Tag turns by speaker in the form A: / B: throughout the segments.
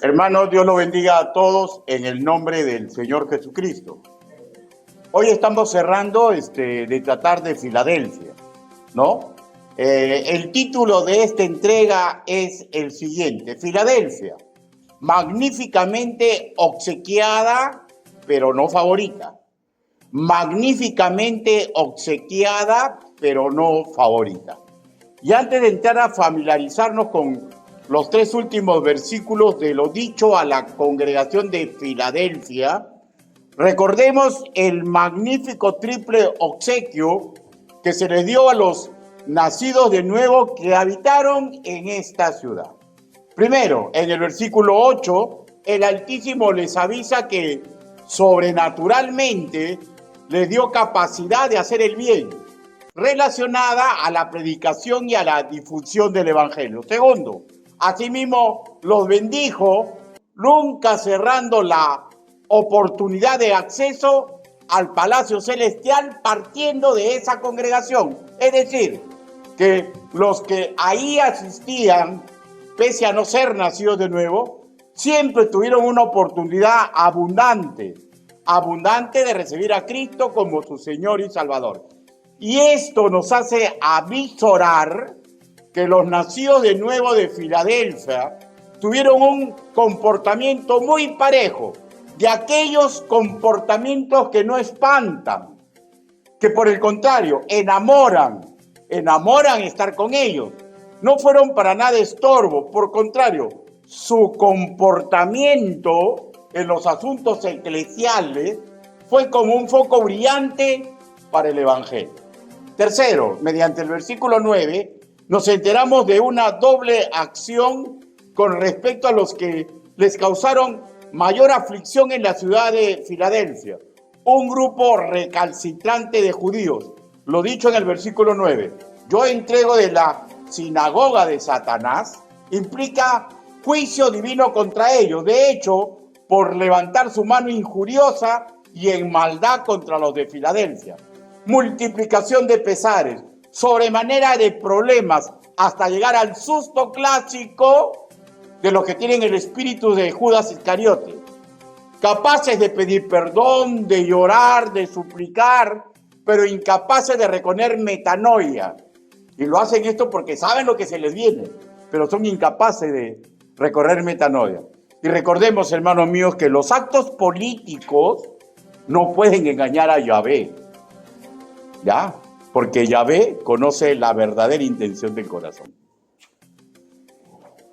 A: Hermanos, Dios los bendiga a todos en el nombre del Señor Jesucristo. Hoy estamos cerrando de tratar de Filadelfia, ¿no? El título de esta entrega es el siguiente: Filadelfia, magníficamente obsequiada, pero no favorita. Magníficamente obsequiada, pero no favorita. Y antes de entrar a familiarizarnos con los tres últimos versículos de lo dicho a la congregación de Filadelfia, recordemos el magnífico triple obsequio que se les dio a los nacidos de nuevo que habitaron en esta ciudad. Primero, en el versículo 8, el Altísimo les avisa que sobrenaturalmente les dio capacidad de hacer el bien, relacionada a la predicación y a la difusión del Evangelio. Segundo, asimismo los bendijo, nunca cerrando la oportunidad de acceso al Palacio Celestial partiendo de esa congregación. Es decir, que los que ahí asistían, pese a no ser nacidos de nuevo, siempre tuvieron una oportunidad abundante de recibir a Cristo como su Señor y Salvador. Y esto nos hace avisorar que los nacidos de nuevo de Filadelfia tuvieron un comportamiento muy parejo, de aquellos comportamientos que no espantan, que por el contrario enamoran estar con ellos. No fueron para nada estorbo, por contrario, su comportamiento en los asuntos eclesiales fue como un foco brillante para el Evangelio. Tercero, mediante el versículo 9, nos enteramos de una doble acción con respecto a los que les causaron mayor aflicción en la ciudad de Filadelfia. Un grupo recalcitrante de judíos. Lo dicho en el versículo 9. Yo entrego de la sinagoga de Satanás, implica juicio divino contra ellos. De hecho, por levantar su mano injuriosa y en maldad contra los de Filadelfia. Multiplicación de pesares, sobremanera de problemas, hasta llegar al susto clásico de los que tienen el espíritu de Judas Iscariote, capaces de pedir perdón, de llorar, de suplicar, pero incapaces de reconocer metanoia. Y lo hacen esto porque saben lo que se les viene, pero son incapaces de recorrer metanoia. Y recordemos, hermanos míos, que los actos políticos no pueden engañar a Yahvé, ¿ya? Porque Yahvé conoce la verdadera intención del corazón.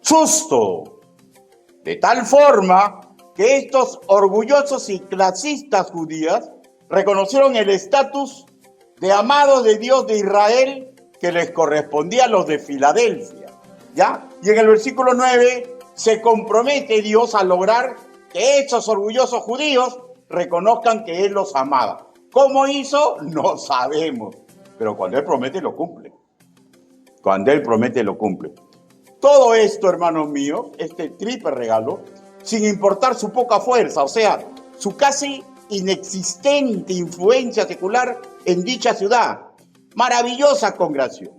A: Susto, de tal forma que estos orgullosos y clasistas judíos reconocieron el estatus de amados de Dios de Israel que les correspondía a los de Filadelfia, ¿ya? Y en el versículo 9 se compromete Dios a lograr que esos orgullosos judíos reconozcan que Él los amaba. ¿Cómo hizo? No sabemos, pero cuando Él promete lo cumple. Cuando Él promete lo cumple. Todo esto, hermanos míos, este triple regalo, sin importar su poca fuerza, o sea, su casi inexistente influencia secular en dicha ciudad. Maravillosa congregación,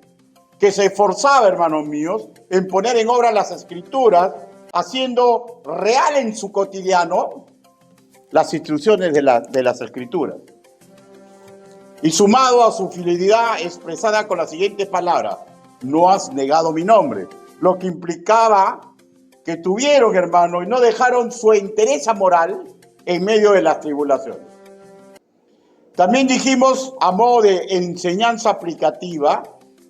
A: que se esforzaba, hermanos míos, en poner en obra las Escrituras, haciendo real en su cotidiano las instrucciones de las Escrituras. Y sumado a su fidelidad expresada con las siguientes palabras: no has negado mi nombre. Lo que implicaba que tuvieron, hermanos, y no dejaron su entereza moral en medio de las tribulaciones. También dijimos, a modo de enseñanza aplicativa,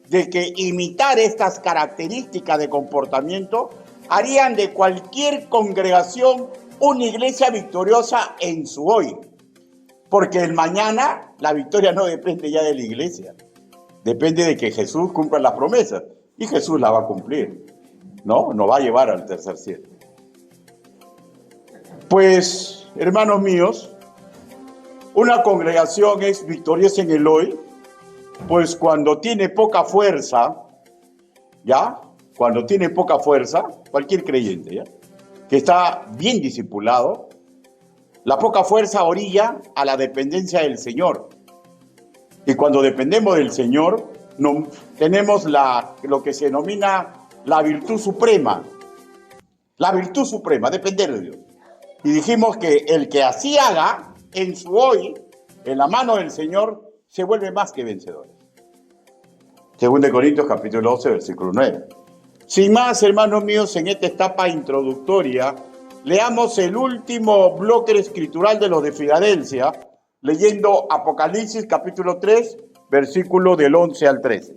A: de que imitar estas características de comportamiento harían de cualquier congregación una iglesia victoriosa en su hoy. Porque el mañana la victoria no depende ya de la iglesia. Depende de que Jesús cumpla las promesas. Y Jesús la va a cumplir. No va a llevar al tercer cielo. Pues, hermanos míos, una congregación es victoriosa en el hoy, pues cuando tiene poca fuerza, ¿ya? Cuando tiene poca fuerza, cualquier creyente, ¿ya? Que está bien discipulado, la poca fuerza orilla a la dependencia del Señor. Y cuando dependemos del Señor, no, tenemos lo que se denomina la virtud suprema. La virtud suprema, depender de Dios. Y dijimos que el que así haga, en su hoy, en la mano del Señor, se vuelve más que vencedor. 2 Corintios capítulo 12, versículo 9. Sin más, hermanos míos, en esta etapa introductoria, leamos el último bloque escritural de los de Filadelfia, leyendo Apocalipsis capítulo 3, versículo del 11 al 13.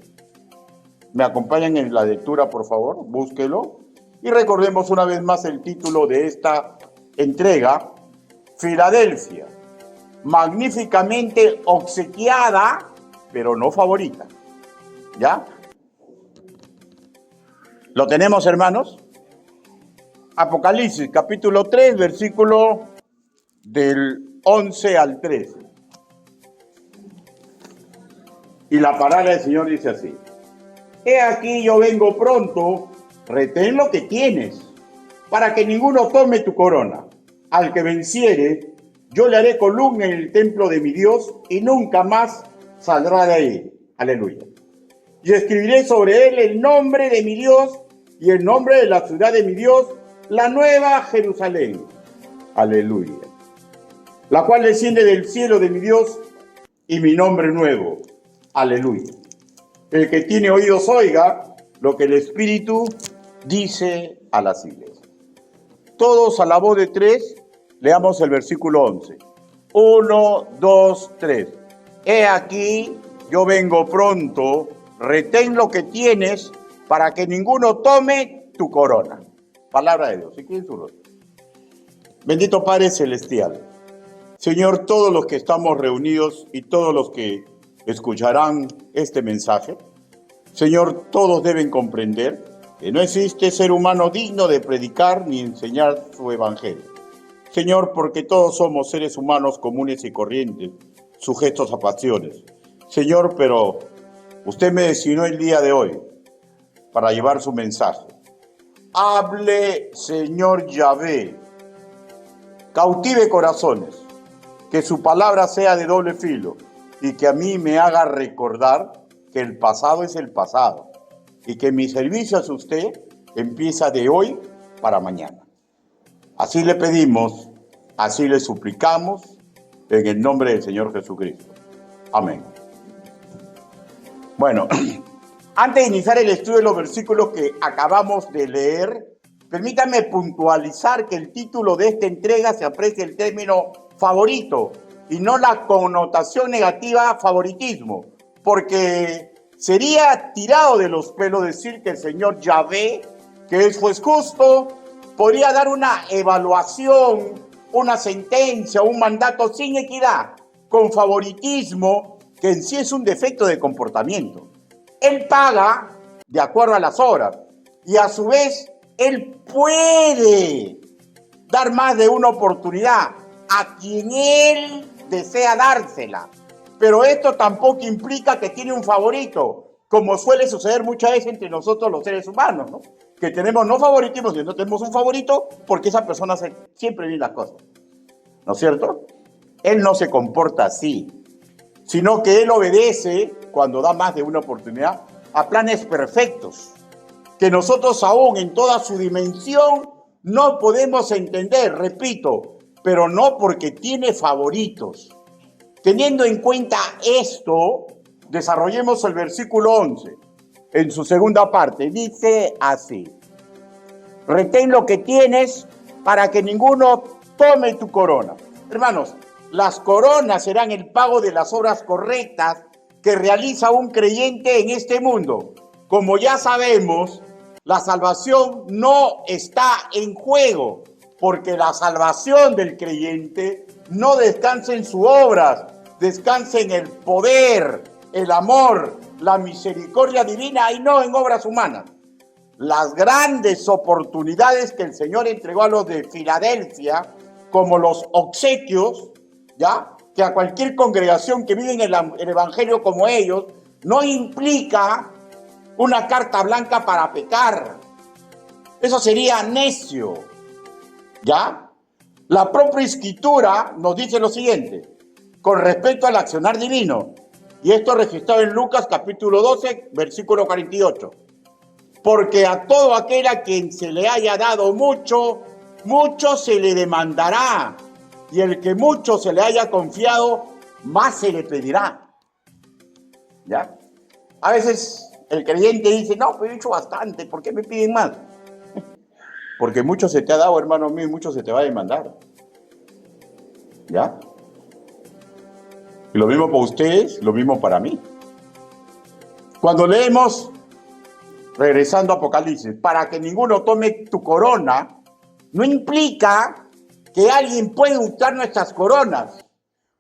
A: ¿Me acompañan en la lectura, por favor? Búsquelo. Y recordemos una vez más el título de esta entrega, Filadelfia, magníficamente obsequiada, pero no favorita. ¿Ya? ¿Lo tenemos, hermanos? Apocalipsis, capítulo 3, versículo del 11 al 13. Y la palabra del Señor dice así: He aquí yo vengo pronto, retén lo que tienes, para que ninguno tome tu corona. Al que venciere, yo le haré columna en el templo de mi Dios y nunca más saldrá de ahí. Aleluya. Y escribiré sobre él el nombre de mi Dios y el nombre de la ciudad de mi Dios, la nueva Jerusalén. Aleluya. La cual desciende del cielo de mi Dios y mi nombre nuevo. Aleluya. El que tiene oídos oiga lo que el Espíritu dice a las iglesias. Todos a la voz de tres, leamos el versículo 11. 1, 2, 3. He aquí, yo vengo pronto, retén lo que tienes para que ninguno tome tu corona. Palabra de Dios. ¿Y quién su rostro? Bendito Padre Celestial. Señor, todos los que estamos reunidos y todos los que escucharán este mensaje, Señor, todos deben comprender que no existe ser humano digno de predicar ni enseñar su evangelio. Señor, porque todos somos seres humanos comunes y corrientes, sujetos a pasiones. Señor, pero usted me designó el día de hoy para llevar su mensaje. Hable, Señor Yahvé, cautive corazones, que su palabra sea de doble filo y que a mí me haga recordar que el pasado es el pasado y que mi servicio a usted empieza de hoy para mañana. Así le pedimos, así le suplicamos, en el nombre del Señor Jesucristo. Amén. Bueno, antes de iniciar el estudio de los versículos que acabamos de leer, permítanme puntualizar que el título de esta entrega se aprecia el término favorito y no la connotación negativa favoritismo, porque sería tirado de los pelos decir que el Señor Yahvé, que es juez justo, podría dar una evaluación, una sentencia, un mandato sin equidad, con favoritismo, que en sí es un defecto de comportamiento. Él paga de acuerdo a las horas y a su vez Él puede dar más de una oportunidad a quien Él desea dársela. Pero esto tampoco implica que tiene un favorito, como suele suceder muchas veces entre nosotros los seres humanos, ¿no? Que tenemos no favoritismo, sino tenemos un favorito porque esa persona hace siempre bien las cosas. ¿No es cierto? Él no se comporta así, sino que Él obedece, cuando da más de una oportunidad, a planes perfectos, que nosotros aún en toda su dimensión no podemos entender, repito, pero no porque tiene favoritos. Teniendo en cuenta esto, desarrollemos el versículo 11. En su segunda parte dice así: retén lo que tienes para que ninguno tome tu corona. Hermanos, las coronas serán el pago de las obras correctas que realiza un creyente en este mundo. Como ya sabemos, la salvación no está en juego, porque la salvación del creyente no descansa en sus obras, descansa en el poder, el amor, la misericordia divina y no en obras humanas. Las grandes oportunidades que el Señor entregó a los de Filadelfia, como los obsequios, ¿ya?, que a cualquier congregación que vive en el Evangelio como ellos, no implica una carta blanca para pecar. Eso sería necio, ¿ya? La propia Escritura nos dice lo siguiente, con respecto al accionar divino, y esto registrado en Lucas capítulo 12, versículo 48. Porque a todo aquel a quien se le haya dado mucho, mucho se le demandará. Y el que mucho se le haya confiado, más se le pedirá. ¿Ya? A veces el creyente dice, no, pues he hecho bastante, ¿por qué me piden más? Porque mucho se te ha dado, hermano mío, y mucho se te va a demandar. ¿Ya? Y lo mismo para ustedes, lo mismo para mí. Cuando leemos, regresando a Apocalipsis, para que ninguno tome tu corona, no implica que alguien pueda hurtar nuestras coronas.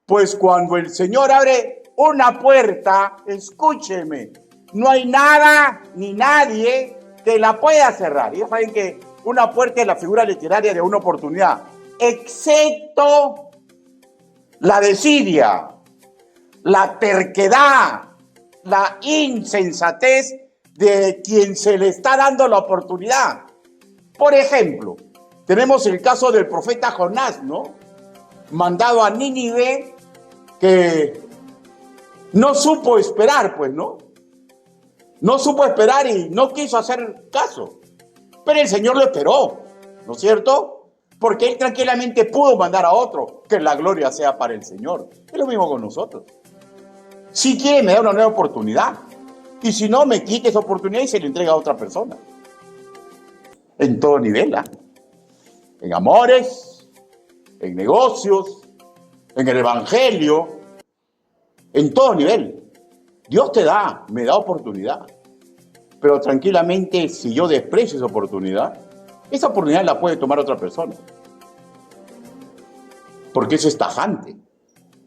A: Pues cuando el Señor abre una puerta, escúcheme, no hay nada ni nadie que la pueda cerrar. Y ya saben que una puerta es la figura literaria de una oportunidad, excepto la desidia, la terquedad, la insensatez de quien se le está dando la oportunidad. Por ejemplo, tenemos el caso del profeta Jonás, ¿no? Mandado a Nínive, que no supo esperar, pues, ¿no? No supo esperar y no quiso hacer caso. Pero el Señor lo esperó, ¿no es cierto? Porque Él tranquilamente pudo mandar a otro, que la gloria sea para el Señor. Es lo mismo con nosotros. Si quiere, me da una nueva oportunidad. Y si no, me quita esa oportunidad y se le entrega a otra persona. En todo nivel, ¿eh? En amores, en negocios, en el evangelio, en todo nivel. Dios te da, me da oportunidad. Pero tranquilamente, si yo desprecio esa oportunidad la puede tomar otra persona. Porque eso es tajante.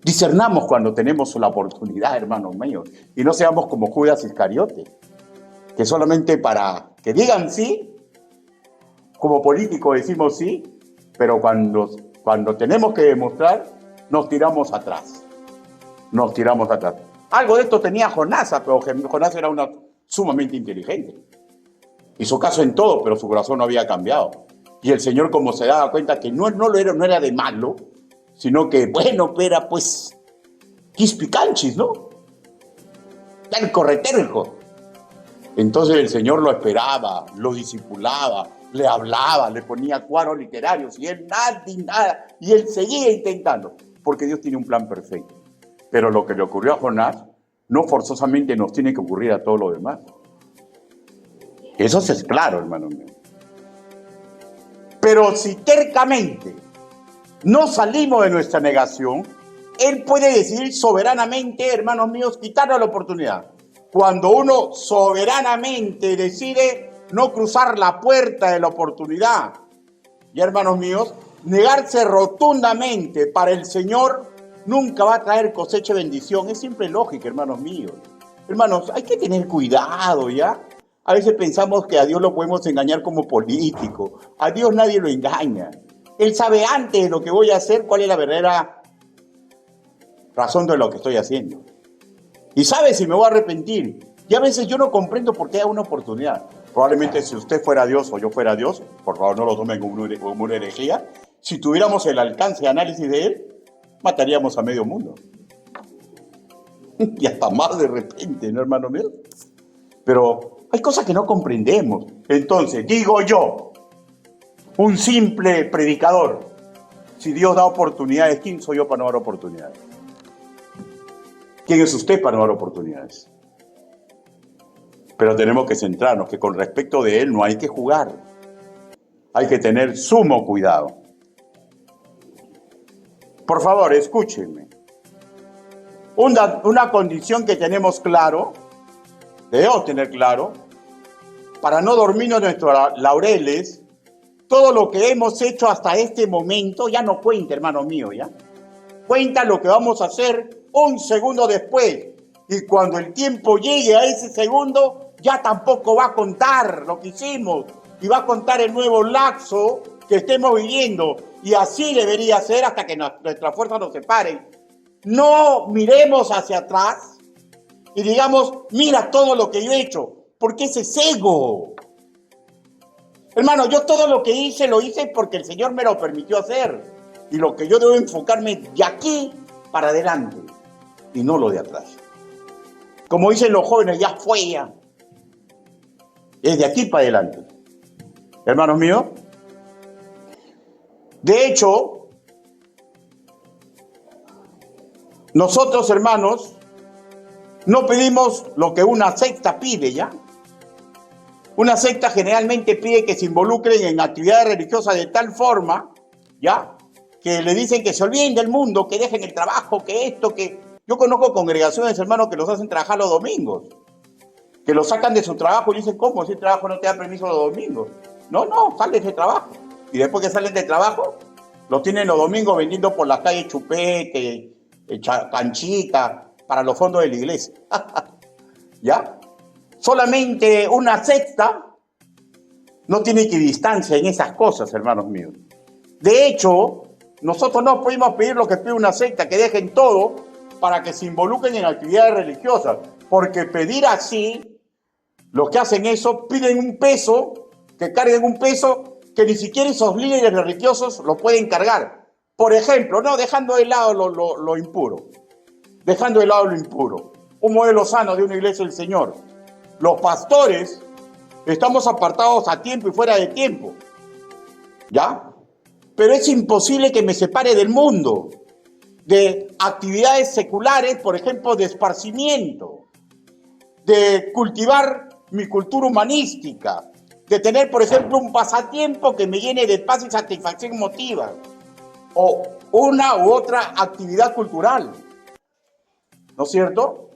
A: Discernamos cuando tenemos la oportunidad, hermanos míos, y no seamos como Judas Iscariote, que solamente para que digan sí, como políticos decimos sí, pero cuando tenemos que demostrar, nos tiramos atrás. Nos tiramos atrás. Algo de esto tenía Jonás, pero Jonás era sumamente inteligente. Hizo caso en todo, pero su corazón no había cambiado. Y el Señor, como se daba cuenta que no era de malo, sino que, bueno, era pues quispicanchis, ¿no? Terco, reterco. Entonces el Señor lo esperaba, lo discipulaba, le hablaba, le ponía cuadros literarios, y él nada, y él seguía intentando, porque Dios tiene un plan perfecto. Pero lo que le ocurrió a Jonás, no forzosamente nos tiene que ocurrir a todos los demás. Eso es claro, hermano mío. Pero si tercamente no salimos de nuestra negación, Él puede decidir soberanamente, hermanos míos, quitarnos la oportunidad. Cuando uno soberanamente decide no cruzar la puerta de la oportunidad, y hermanos míos, negarse rotundamente para el Señor nunca va a traer cosecha y bendición. Es siempre lógica, hermanos míos. Hermanos, hay que tener cuidado, ¿ya? A veces pensamos que a Dios lo podemos engañar como político. A Dios nadie lo engaña. Él sabe antes de lo que voy a hacer cuál es la verdadera razón de lo que estoy haciendo. Y sabe si me voy a arrepentir. Y a veces yo no comprendo por qué hay una oportunidad. Probablemente si usted fuera Dios o yo fuera Dios, por favor no lo tomen como una herejía, si tuviéramos el alcance de análisis de Él, mataríamos a medio mundo. Y hasta más de repente, ¿no, hermano mío? Pero hay cosas que no comprendemos. Entonces, digo yo, un simple predicador, si Dios da oportunidades, ¿quién soy yo para no dar oportunidades? ¿Quién es usted para no dar oportunidades? Pero tenemos que centrarnos que con respecto de Él no hay que jugar. Hay que tener sumo cuidado. Por favor, escúchenme. Una condición que tenemos claro, debemos tener claro, para no dormirnos nuestros laureles, todo lo que hemos hecho hasta este momento ya no cuenta, hermano mío, ¿ya? Cuenta lo que vamos a hacer un segundo después. Y cuando el tiempo llegue a ese segundo, ya tampoco va a contar lo que hicimos. Y va a contar el nuevo lapso que estemos viviendo. Y así debería ser hasta que nuestras fuerzas nos separen. No miremos hacia atrás y digamos, mira todo lo que yo he hecho. Porque ese es ego. Hermano, yo todo lo que hice, lo hice porque el Señor me lo permitió hacer. Y lo que yo debo enfocarme de aquí para adelante y no lo de atrás. Como dicen los jóvenes, ya fue ya. Es de aquí para adelante. Hermanos míos. De hecho, nosotros, hermanos, no pedimos lo que una secta pide, ¿ya? Una secta generalmente pide que se involucren en actividades religiosas de tal forma, ¿ya? Que le dicen que se olviden del mundo, que dejen el trabajo, que esto, que... Yo conozco congregaciones, hermanos, que los hacen trabajar los domingos, que los sacan de su trabajo y dicen, ¿cómo? Si el trabajo no te da permiso los domingos. No, salen de trabajo. Y después que salen de trabajo, los tienen los domingos vendiendo por las calles chupete, canchita, para los fondos de la iglesia. ¿Ya? Solamente una secta no tiene equidistancia en esas cosas, hermanos míos. De hecho, nosotros no podemos pedir lo que pide una secta, que dejen todo para que se involucren en actividades religiosas, porque pedir así, los que hacen eso piden un peso, que carguen un peso que ni siquiera esos líderes religiosos lo pueden cargar. Por ejemplo, no, dejando de lado lo impuro, dejando de lado lo impuro, un modelo sano de una iglesia del Señor. Los pastores estamos apartados a tiempo y fuera de tiempo, ¿ya? Pero es imposible que me separe del mundo, de actividades seculares, por ejemplo, de esparcimiento, de cultivar mi cultura humanística, de tener, por ejemplo, un pasatiempo que me llene de paz y satisfacción emotiva, o una u otra actividad cultural, ¿no es cierto?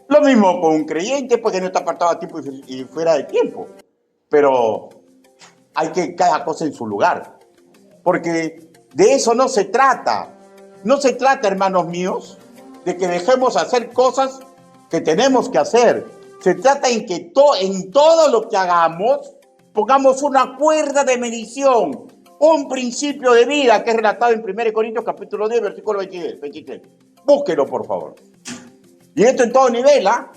A: Lo mismo con un creyente, porque no está apartado a tiempo y fuera de tiempo, pero hay que cada cosa en su lugar, porque de eso no se trata. No se trata, hermanos míos, de que dejemos hacer cosas que tenemos que hacer. Se trata en que en todo lo que hagamos pongamos una cuerda de medición, un principio de vida que es relatado en 1 Corintios capítulo 10, versículo 23. Búsquelo, por favor. Y esto en todo nivel, ¿ah?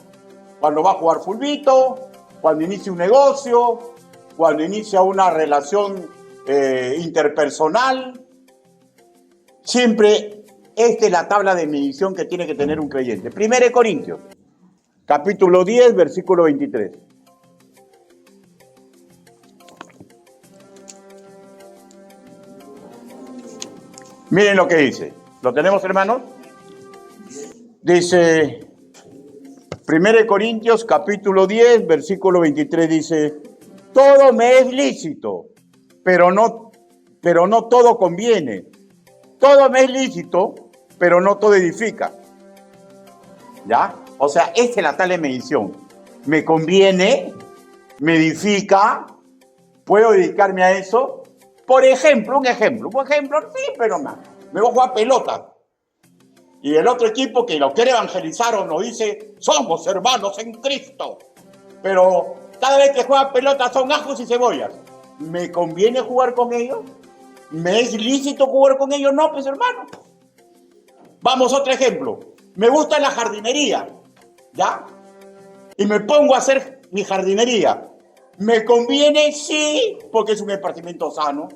A: Cuando va a jugar fulbito, cuando inicia un negocio, cuando inicia una relación interpersonal. Siempre esta es la tabla de medición que tiene que tener un creyente. 1 Corintios, capítulo 10, versículo 23. Miren lo que dice. ¿Lo tenemos, hermanos? Dice 1 Corintios, capítulo 10, versículo 23, dice: todo me es lícito, pero no todo conviene. Todo me es lícito, pero no todo edifica. ¿Ya? O sea, esta es la tal de medición. Me conviene, me edifica, puedo dedicarme a eso. Por ejemplo, un ejemplo, sí, pero más. Me voy a jugar pelota. Y el otro equipo que lo quiere evangelizar o nos dice, somos hermanos en Cristo. Pero cada vez que juega pelota son ajos y cebollas. ¿Me conviene jugar con ellos? ¿Me es lícito jugar con ellos? No, pues hermano. Vamos a otro ejemplo. Me gusta la jardinería, ¿ya? Y me pongo a hacer mi jardinería. ¿Me conviene? Sí, porque es un esparcimiento sano.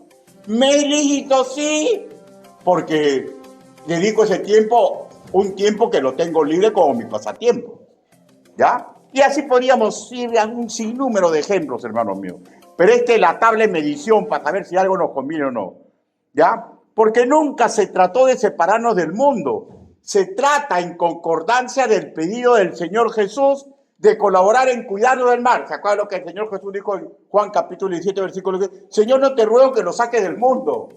A: ¿Me es lícito? Sí, porque dedico ese tiempo, un tiempo que lo tengo libre como mi pasatiempo, ¿ya? Y así podríamos ir a un sinnúmero de ejemplos, hermanos míos. Pero esta es la tabla de medición para saber si algo nos conviene o no, ¿ya? Porque nunca se trató de separarnos del mundo. Se trata en concordancia del pedido del Señor Jesús de colaborar en cuidarnos del mal. ¿Se acuerdan lo que el Señor Jesús dijo en Juan capítulo 17, versículo 10? Señor, no te ruego que los saques del mundo,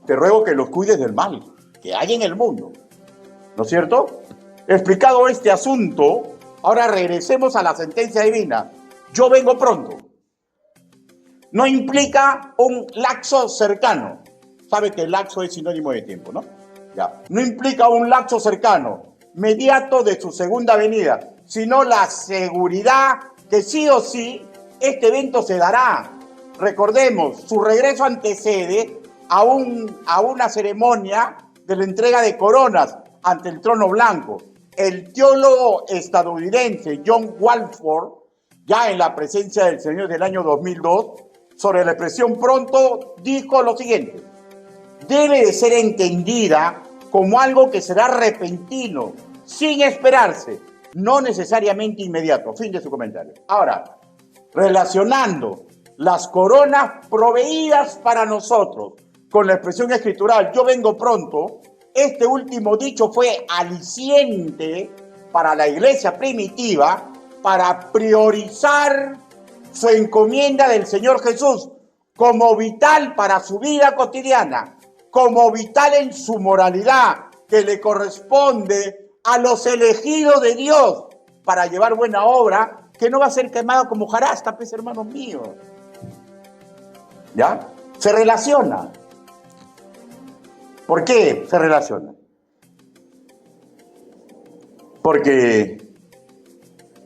A: te ruego que los cuides del mal que hay en el mundo. ¿No es cierto? Explicado este asunto, ahora regresemos a la sentencia divina. Yo vengo pronto. No implica un lapso cercano. Sabe que el lapso es sinónimo de tiempo, ¿no? Ya. No implica un lapso cercano, mediato de su segunda venida, sino la seguridad que sí o sí este evento se dará. Recordemos, su regreso antecede a una ceremonia de la entrega de coronas ante el trono blanco. El teólogo estadounidense John Walford, ya en la presencia del Señor del año 2002, sobre la expresión pronto, dijo lo siguiente: debe de ser entendida como algo que será repentino, sin esperarse, no necesariamente inmediato. Fin de su comentario. Ahora, relacionando las coronas proveídas para nosotros con la expresión escritural, yo vengo pronto, este último dicho fue aliciente para la iglesia primitiva para priorizar su encomienda del Señor Jesús como vital para su vida cotidiana, como vital en su moralidad que le corresponde a los elegidos de Dios para llevar buena obra, que no va a ser quemado como hojarasca, pues, hermanos míos. ¿Ya? Se relaciona. ¿Por qué se relaciona? Porque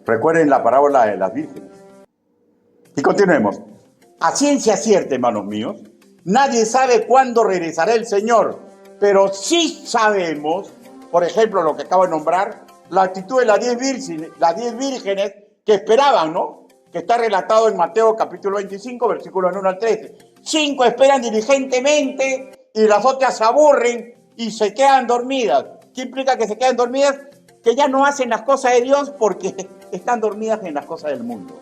A: recuerden la parábola de las vírgenes. Y continuemos. A ciencia cierta, hermanos míos, nadie sabe cuándo regresará el Señor, pero sí sabemos, por ejemplo, lo que acabo de nombrar, la actitud de las 10 vírgenes que esperaban, ¿no? Que está relatado en Mateo capítulo 25, versículos 1 al 13. 5 esperan diligentemente y las otras se aburren y se quedan dormidas. ¿Qué implica que se quedan dormidas? Que ya no hacen las cosas de Dios porque están dormidas en las cosas del mundo.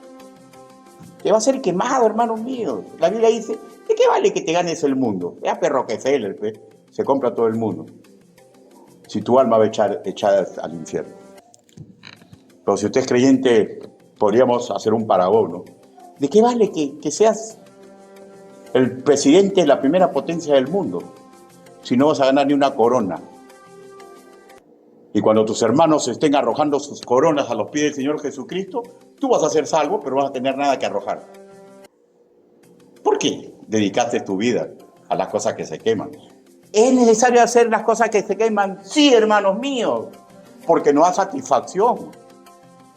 A: Que va a ser quemado, hermanos míos. La Biblia dice, ¿de qué vale que te ganes el mundo? Ya perro que se compra todo el mundo. Si tu alma va echada al infierno. Pero si usted es creyente, podríamos hacer un paragón, ¿no? ¿De qué vale que seas el presidente de la primera potencia del mundo si no vas a ganar ni una corona? Y cuando tus hermanos estén arrojando sus coronas a los pies del Señor Jesucristo, tú vas a ser salvo, pero vas a tener nada que arrojar. ¿Por qué dedicaste tu vida a las cosas que se queman? ¿Es necesario hacer las cosas que se queman? Sí, hermanos míos, porque nos da satisfacción,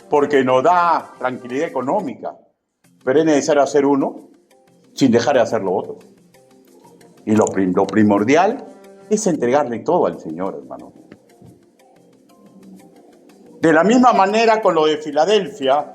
A: porque nos da tranquilidad económica, pero es necesario hacer uno sin dejar de hacer lo otro. Y lo primordial es entregarle todo al Señor, hermano. De la misma manera con lo de Filadelfia,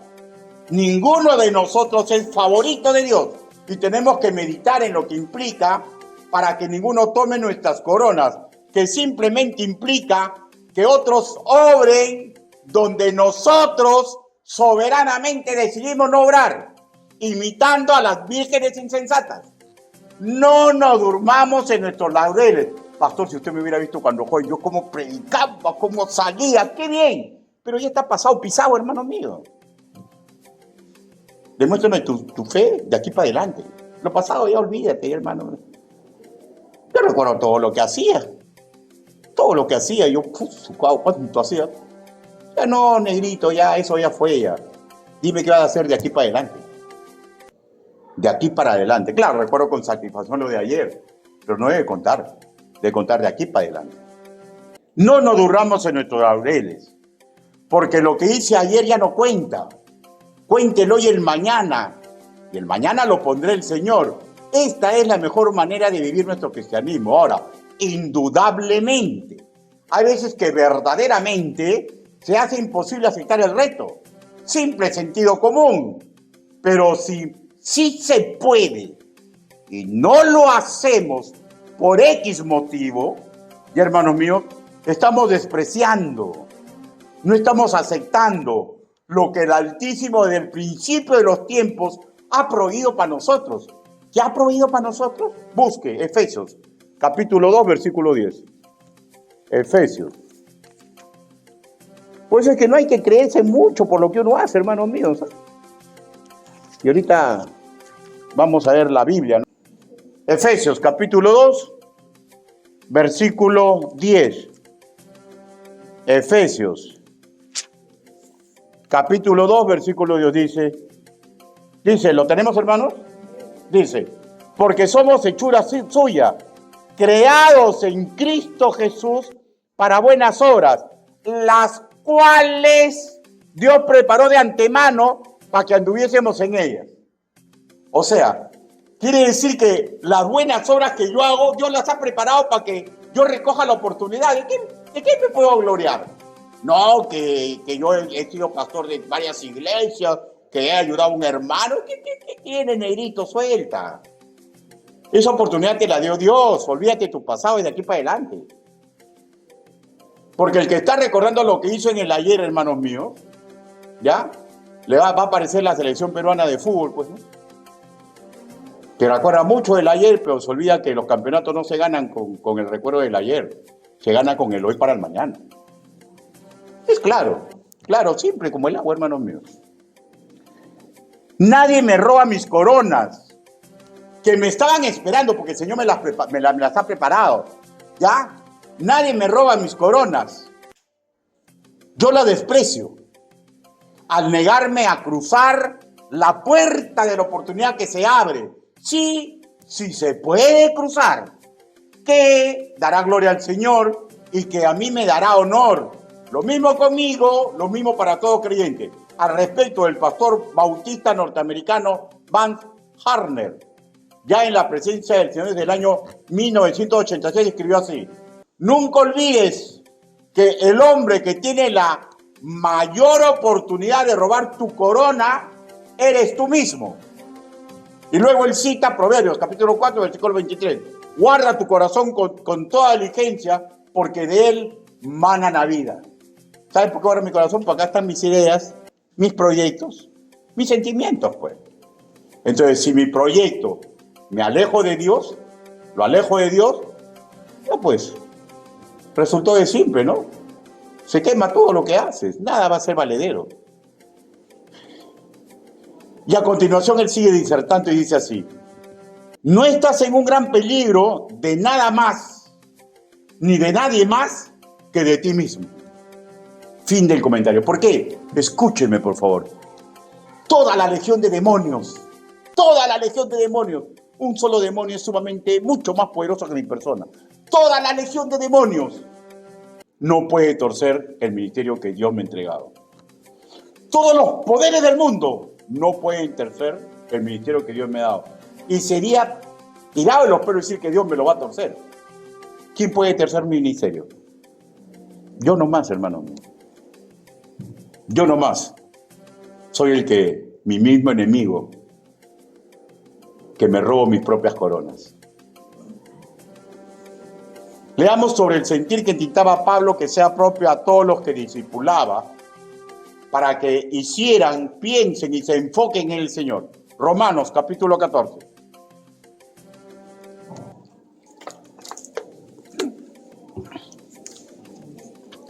A: ninguno de nosotros es favorito de Dios y tenemos que meditar en lo que implica para que ninguno tome nuestras coronas, que simplemente implica que otros obren donde nosotros soberanamente decidimos no obrar, imitando a las vírgenes insensatas. No nos durmamos en nuestros laureles. Pastor, si usted me hubiera visto cuando joven, yo cómo predicaba, cómo salía, qué bien. Pero ya está pasado, pisado, hermano mío. Demuéstrame tu fe de aquí para adelante. Lo pasado ya olvídate, hermano. Yo recuerdo todo lo que hacía. Todo lo que hacía. Yo, ¿cuánto hacía? Ya no, negrito, ya eso ya fue ya. Dime qué vas a hacer de aquí para adelante. De aquí para adelante. Claro, recuerdo con satisfacción lo de ayer. Pero no debe contar. Debe contar de aquí para adelante. No nos durramos en nuestros laureles. Porque lo que hice ayer ya no cuenta. Cuéntelo hoy y el mañana. Y el mañana lo pondrá el Señor. Esta es la mejor manera de vivir nuestro cristianismo. Ahora, indudablemente, hay veces que verdaderamente se hace imposible aceptar el reto. Simple sentido común. Pero si sí se puede y no lo hacemos por X motivo, y hermanos míos, estamos despreciando. No estamos aceptando lo que el Altísimo desde el principio de los tiempos ha prohibido para nosotros. ¿Qué ha prohibido para nosotros? Busque Efesios, capítulo 2, versículo 10. Efesios. Pues es que no hay que creerse mucho por lo que uno hace, hermanos míos. Y ahorita vamos a ver la Biblia, ¿no? Efesios, capítulo 2, versículo 10. Efesios. Capítulo 2, versículo 10 dice, ¿lo tenemos, hermanos? Dice, porque somos hechura suya, creados en Cristo Jesús para buenas obras, las cuales Dios preparó de antemano para que anduviésemos en ellas. O sea, quiere decir que las buenas obras que yo hago, Dios las ha preparado para que yo recoja la oportunidad. ¿De qué me puedo gloriar? No, que yo he sido pastor de varias iglesias, que he ayudado a un hermano. ¿Qué tiene, negrito? Suelta. Esa oportunidad te la dio Dios. Olvídate de tu pasado y de aquí para adelante. Porque el que está recordando lo que hizo en el ayer, hermanos míos, ¿ya? va a aparecer la selección peruana de fútbol, pues, ¿no? Que recuerda mucho del ayer, pero se olvida que los campeonatos no se ganan con el recuerdo del ayer, se gana con el hoy para el mañana. Es claro, simple como el agua, hermanos míos. Nadie me roba mis coronas, que me estaban esperando porque el Señor me las ha preparado, ¿ya? Nadie me roba mis coronas. Yo la desprecio al negarme a cruzar la puerta de la oportunidad que se abre. Sí se puede cruzar, que dará gloria al Señor y que a mí me dará honor. Lo mismo conmigo, lo mismo para todo creyente. Al respecto del pastor bautista norteamericano Vance Harner, ya en la presencia del Señor desde el año 1986, escribió así: nunca olvides que el hombre que tiene la mayor oportunidad de robar tu corona eres tú mismo. Y luego él cita Proverbios, capítulo 4, versículo 23. Guarda tu corazón con toda diligencia, porque de él mana la vida. ¿Sabes por qué guardo mi corazón? Porque acá están mis ideas, mis proyectos, mis sentimientos, pues. Entonces, si mi proyecto me alejo de Dios, lo alejo de Dios, no, pues, resultó de simple, ¿no? Se quema todo lo que haces, nada va a ser valedero. Y a continuación él sigue disertando y dice así: no estás en un gran peligro de nada más, ni de nadie más que de ti mismo. Fin del comentario. ¿Por qué? Escúchenme, por favor. Toda la legión de demonios, un solo demonio es sumamente mucho más poderoso que mi persona. Toda la legión de demonios no puede torcer el ministerio que Dios me ha entregado. Todos los poderes del mundo no pueden torcer el ministerio que Dios me ha dado. Y sería tirado de los pelos decir que Dios me lo va a torcer. ¿Quién puede torcer mi ministerio? Yo nomás, hermano mío. Yo nomás. Soy mi mismo enemigo, que me robo mis propias coronas. Leamos sobre el sentir que dictaba Pablo, que sea propio a todos los que discipulaba, para que hicieran, piensen y se enfoquen en el Señor. Romanos, capítulo 14.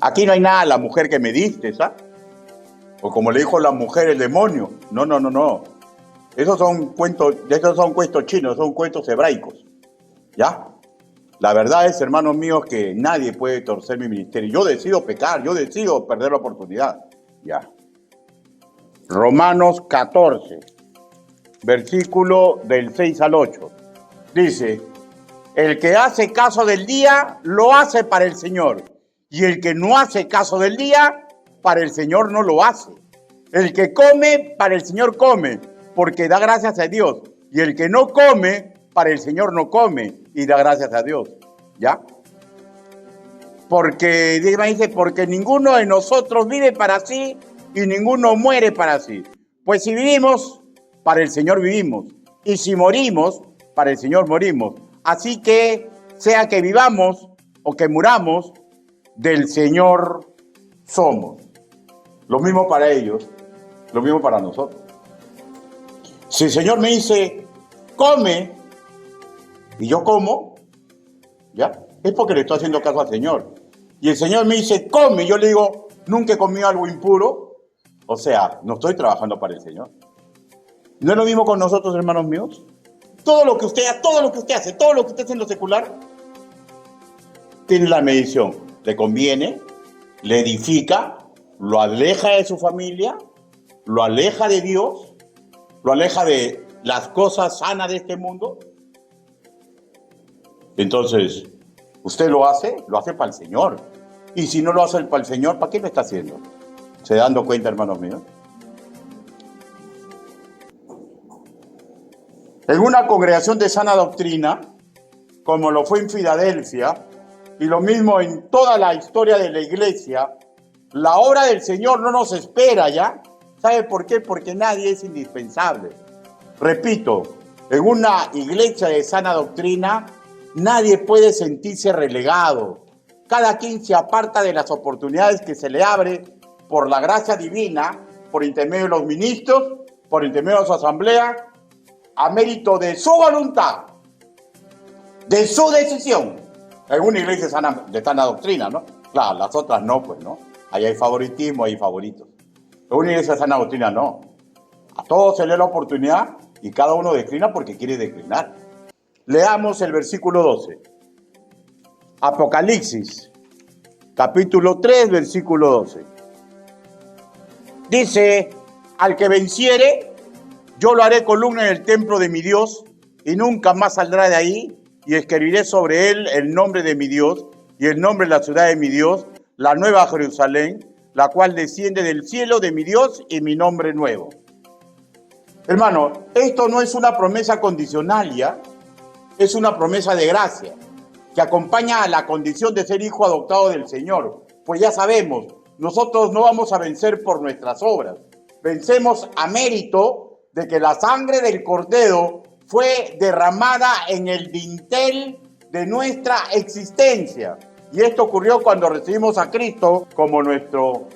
A: Aquí no hay nada, la mujer que me diste, ¿sabes? O como le dijo la mujer, el demonio. No. Esos son cuentos chinos, son cuentos hebraicos. ¿Ya? La verdad es, hermanos míos, que nadie puede torcer mi ministerio. Yo decido pecar, yo decido perder la oportunidad. Ya. Romanos 14, versículo del 6 al 8. Dice: el que hace caso del día, lo hace para el Señor. Y el que no hace caso del día, para el Señor no lo hace. El que come, para el Señor come, porque da gracias a Dios. Y el que no come, para el Señor no come, y da gracias a Dios. ¿Ya? Porque ninguno de nosotros vive para sí y ninguno muere para sí. Pues si vivimos, para el Señor vivimos. Y si morimos, para el Señor morimos. Así que, sea que vivamos o que muramos, del Señor somos. Lo mismo para ellos, lo mismo para nosotros. Si el Señor me dice, come, y yo como, ¿ya? Es porque le estoy haciendo caso al Señor. Y el Señor me dice, come, y yo le digo, nunca he comido algo impuro. O sea, no estoy trabajando para el Señor. ¿No es lo mismo con nosotros, hermanos míos? Todo lo que usted hace, todo lo que usted hace en lo secular, tiene la medición. Le conviene, le edifica, lo aleja de su familia, lo aleja de Dios, lo aleja de las cosas sanas de este mundo. Entonces, usted lo hace para el Señor. Y si no lo hace para el Señor, ¿para qué lo está haciendo? ¿Se dando cuenta, hermanos míos? En una congregación de sana doctrina, como lo fue en Filadelfia, y lo mismo en toda la historia de la iglesia, la obra del Señor no nos espera, ¿ya? ¿Sabe por qué? Porque nadie es indispensable. Repito, en una iglesia de sana doctrina, nadie puede sentirse relegado. Cada quien se aparta de las oportunidades que se le abre por la gracia divina por intermedio de los ministros, por intermedio de su asamblea, a mérito de su voluntad, de su decisión. En una iglesia de sana doctrina, ¿no? Claro, las otras no, pues, ¿no? Ahí hay favoritismo, hay favoritos. En una iglesia de sana doctrina no. A todos se le da la oportunidad y cada uno declina porque quiere declinar. Leamos el versículo 12. Apocalipsis, capítulo 3, versículo 12. Dice, al que venciere, yo lo haré columna en el templo de mi Dios y nunca más saldrá de ahí, y escribiré sobre él el nombre de mi Dios y el nombre de la ciudad de mi Dios, la nueva Jerusalén, la cual desciende del cielo de mi Dios y mi nombre nuevo. Hermano, esto no es una promesa condicional, ¿ya? Es una promesa de gracia que acompaña a la condición de ser hijo adoptado del Señor. Pues ya sabemos, nosotros no vamos a vencer por nuestras obras. Vencemos a mérito de que la sangre del Cordero fue derramada en el dintel de nuestra existencia. Y esto ocurrió cuando recibimos a Cristo como nuestro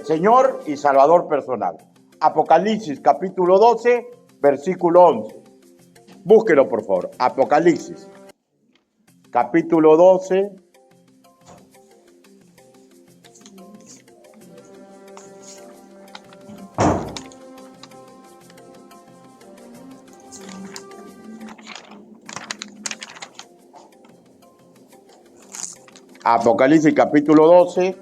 A: Señor y Salvador personal. Apocalipsis capítulo 12, versículo 11. Búsquelo, por favor. Apocalipsis capítulo 12. Apocalipsis capítulo 12,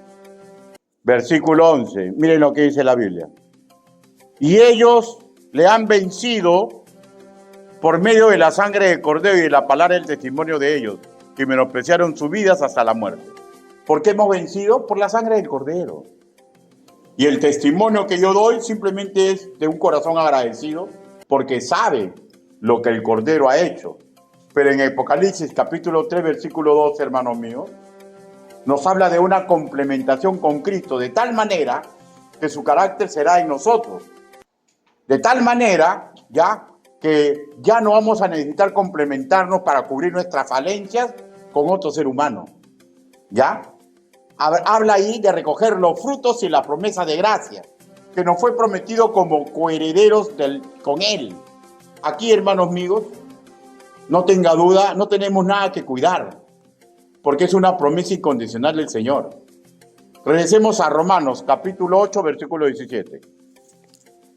A: versículo 11. Miren lo que dice la Biblia. Y ellos le han vencido por medio de la sangre del Cordero y de la palabra del testimonio de ellos, que menospreciaron sus vidas hasta la muerte. ¿Por qué hemos vencido? Por la sangre del Cordero. Y el testimonio que yo doy simplemente es de un corazón agradecido, porque sabe lo que el Cordero ha hecho. Pero en Apocalipsis capítulo 3, versículo 12, hermanos míos, nos habla de una complementación con Cristo, de tal manera que su carácter será en nosotros. De tal manera, ya, que ya no vamos a necesitar complementarnos para cubrir nuestras falencias con otro ser humano. ¿Ya? Habla ahí de recoger los frutos y la promesa de gracia, que nos fue prometido como coherederos con Él. Aquí, hermanos míos, no tenga duda, no tenemos nada que cuidar, porque es una promesa incondicional del Señor. Regresemos a Romanos, capítulo 8, versículo 17.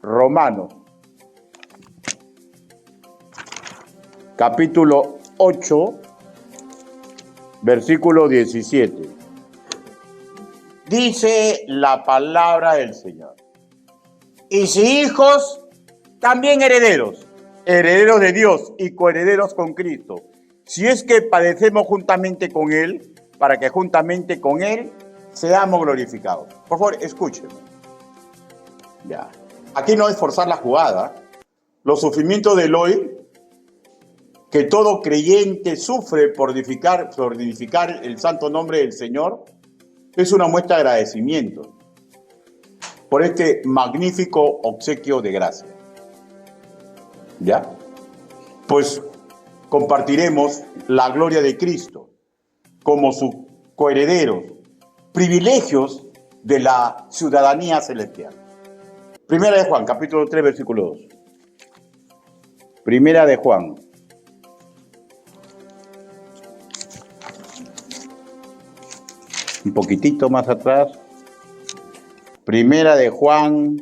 A: Romanos, capítulo 8, versículo 17. Dice la palabra del Señor. Y si hijos, también herederos, herederos de Dios y coherederos con Cristo. Si es que padecemos juntamente con Él, para que juntamente con Él seamos glorificados. Por favor, escúchenme. Ya. Aquí no es forzar la jugada. Los sufrimientos del hoy, que todo creyente sufre por dignificar el santo nombre del Señor, es una muestra de agradecimiento por este magnífico obsequio de gracia. ¿Ya? Pues compartiremos la gloria de Cristo como sus coherederos, privilegios de la ciudadanía celestial. Primera de Juan, capítulo 3, versículo 2. Primera de Juan. Un poquitito más atrás. Primera de Juan,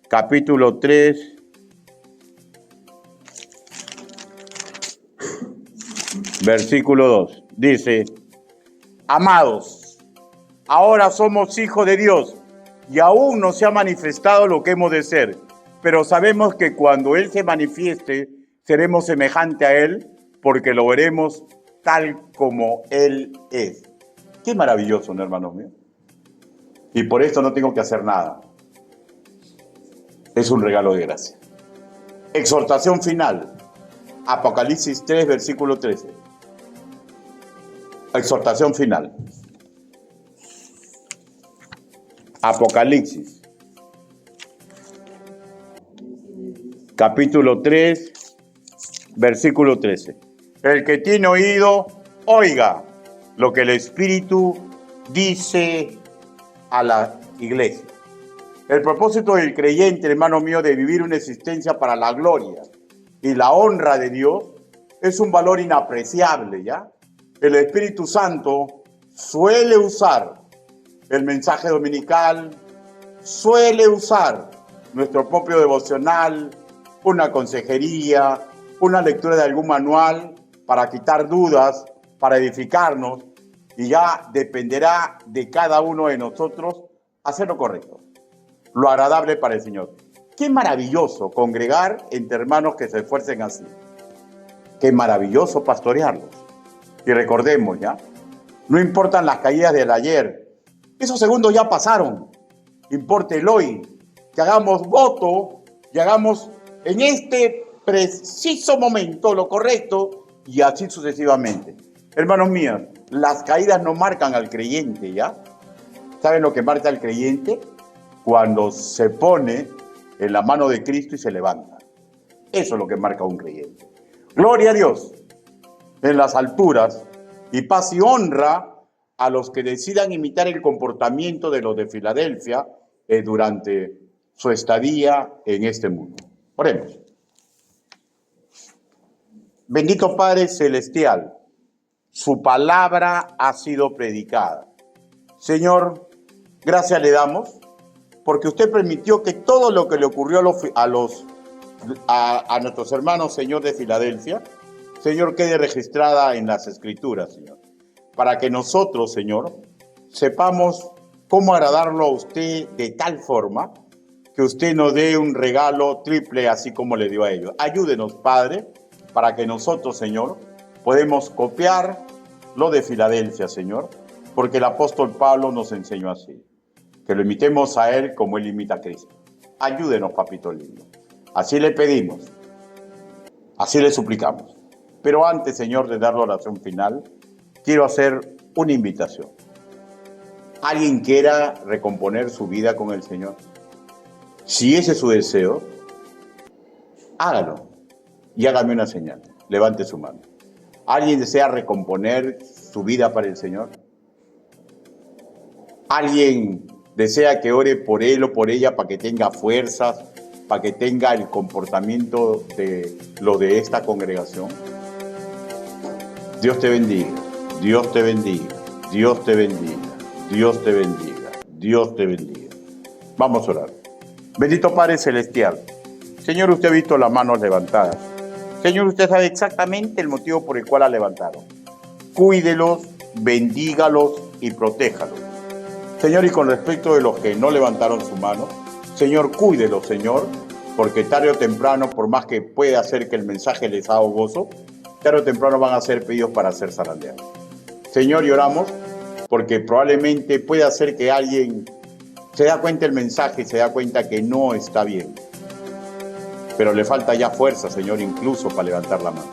A: capítulo 3, versículo 2. Dice, amados, ahora somos hijos de Dios y aún no se ha manifestado lo que hemos de ser, pero sabemos que cuando Él se manifieste, seremos semejantes a Él, porque lo veremos tal como Él es. Qué maravilloso, ¿no, hermanos míos? Y por esto no tengo que hacer nada. Es un regalo de gracia. Exhortación final. Apocalipsis 3, versículo 13. Exhortación final. Apocalipsis. Capítulo 3, versículo 13. El que tiene oído, oiga lo que el Espíritu dice a la iglesia. El propósito del creyente, hermano mío, de vivir una existencia para la gloria y la honra de Dios es un valor inapreciable, ¿ya? El Espíritu Santo suele usar el mensaje dominical, suele usar nuestro propio devocional, una consejería, una lectura de algún manual para quitar dudas, para edificarnos, y ya dependerá de cada uno de nosotros hacer lo correcto, lo agradable para el Señor. Qué maravilloso congregar entre hermanos que se esfuercen así. Qué maravilloso pastorearlos. Y recordemos ya, no importan las caídas del ayer, esos segundos ya pasaron. Importa el hoy, que hagamos voto y hagamos en este preciso momento lo correcto y así sucesivamente. Hermanos míos, las caídas no marcan al creyente, ¿ya? ¿Saben lo que marca al creyente? Cuando se pone en la mano de Cristo y se levanta. Eso es lo que marca a un creyente. Gloria a Dios en las alturas y paz y honra a los que decidan imitar el comportamiento de los de Filadelfia durante su estadía en este mundo. Oremos. Bendito Padre Celestial, su palabra ha sido predicada. Señor, gracias le damos porque usted permitió que todo lo que le ocurrió a nuestros hermanos, Señor, de Filadelfia, Señor, quede registrada en las Escrituras, Señor, para que nosotros, Señor, sepamos cómo agradarlo a usted de tal forma que usted nos dé un regalo triple así como le dio a ellos. Ayúdenos, Padre, para que nosotros, Señor, podemos copiar lo de Filadelfia, Señor, porque el apóstol Pablo nos enseñó así, que lo imitemos a él como él imita a Cristo. Ayúdenos, papito lindo. Así le pedimos, así le suplicamos. Pero antes, Señor, de dar la oración final, quiero hacer una invitación. ¿Alguien quiera recomponer su vida con el Señor? Si ese es su deseo, hágalo y hágame una señal. Levante su mano. ¿Alguien desea recomponer su vida para el Señor? ¿Alguien desea que ore por él o por ella para que tenga fuerzas, para que tenga el comportamiento de lo de esta congregación? Dios te bendiga, Dios te bendiga, Dios te bendiga, Dios te bendiga, Dios te bendiga. Vamos a orar. Bendito Padre Celestial, Señor, usted ha visto las manos levantadas. Señor, usted sabe exactamente el motivo por el cual la levantaron. Cuídelos, bendígalos y protéjalos. Señor, y con respecto de los que no levantaron su mano, Señor, cuídelos, Señor, porque tarde o temprano, por más que pueda hacer que el mensaje les haga gozo, tarde o temprano van a ser pedidos para ser zarandeados. Señor, y oramos porque probablemente pueda ser que alguien se da cuenta del mensaje y se da cuenta que no está bien. Pero le falta ya fuerza, Señor, incluso para levantar la mano.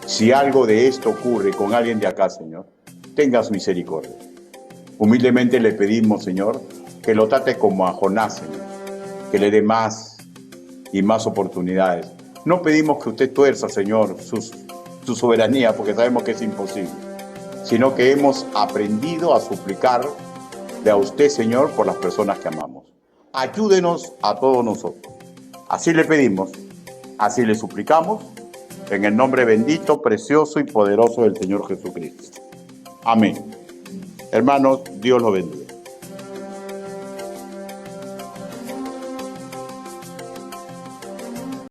A: Si algo de esto ocurre con alguien de acá, Señor, tengas misericordia. Humildemente le pedimos, Señor, que lo trate como a Jonás, Señor, que le dé más y más oportunidades. No pedimos que usted tuerza, Señor, su soberanía, porque sabemos que es imposible, sino que hemos aprendido a suplicarle a usted, Señor, por las personas que amamos. Ayúdenos a todos nosotros. Así le pedimos, así le suplicamos, en el nombre bendito, precioso y poderoso del Señor Jesucristo. Amén. Hermanos, Dios los bendiga.